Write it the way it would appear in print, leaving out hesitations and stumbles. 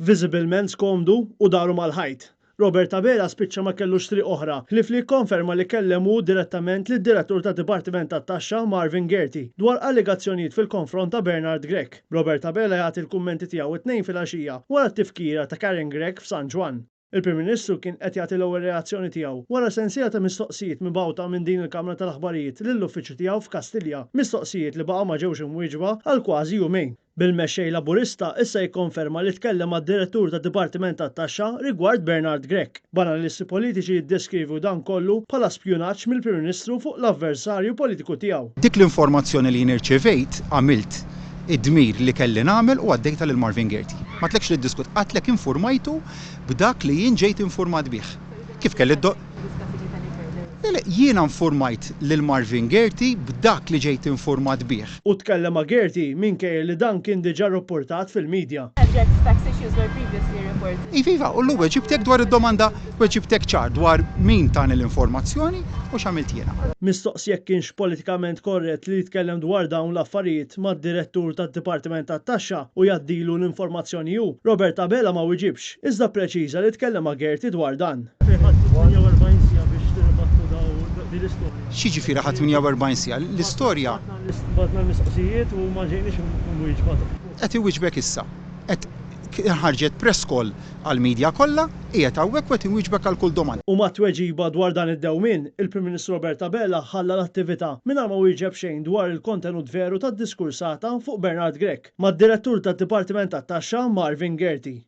Visiblement skomdu u daru mal-ħajt. Robert Abela spiċċa ma kellux triq oħra li jikkonferma li kellemu direttament lid-direttur ta' Dipartiment tat-Taxxa Marvin Gerti dwar allegazzjonijiet fil-konfront ta' Bernard Grech. Robert Abela jagħti l-kummenti tiegħu it-tnejn filgħaxija wara t-tifkira ta' Karen Grech f'San Ġwan. Il-Prim Ministru kien qed jagħti l-ewwel reazzjoni tiegħu wara sensiela ta' mistoqsijiet mibgħuta minn din il-Kamra tal-Aħbarijiet lill-uffiċċju tiegħu f'Kastilja, mistoqsijiet li baqgħu ma ġewx imwieġba għal kważi jumejn. Bil-mexxej Laburista issa jikkonferma li tkellem mad-direttur tad-Dipartiment tat-Taxxa rigward Bernard Grech. Banalisti politiċi jiddeskrivu dan kollu bħala spjunaġġ mill-Prim Ministru fuq l-avversarju politiku tiegħu. Dik l-informazzjoni li nirċevejt għamilt id-dmir li kelli nagħmel u għaddejta lil Marvin Gerti. Ma tlekx li ddiskut għatlek informajtu b'dak li jien ġejt informat bih. Kif kelli jiena informajt lil Marvin Gerti b'dak li ġejt informat bih. U tkellem ma' Gerti minkejja li dan kien diġà rrapportat fil-medja. Iva, u l-lu weġibtek dwar id-domanda weġibtek ċar dwar min tani l-informazzjoni u x'għamilt jiena. Mistoqsi jekk kienx politikament korrett li jitkellem dwar dawn l-affarijiet mad-direttur tad-Dipartiment tat-Taxxa u jgħaddilu l-informazzjoni hu, Robert Abela ma wieġibx, iżda preċiża li tkellem ma' Gerti dwar dan. X'jiġifieri ħadd 48 sija? L-istorja Batna l-mistoqsijiet u ma ġejniex imwieġbata. qed iwieġbek issa. Qed ħarġet press call għall-medja kollha, qiegħed hawnhekk qed inwieġbek għal kull domanda. U mat tweġiba dwar dan id-dewmien, il-Prim Ministru Robert Abela ħalla l-attività mingħajr ma wieġeb xejn dwar il-kontenut veru tad-diskursata fuq Bernard Grech mad-direttur tad-Dipartiment tat-Taxxa Marvin Gerti.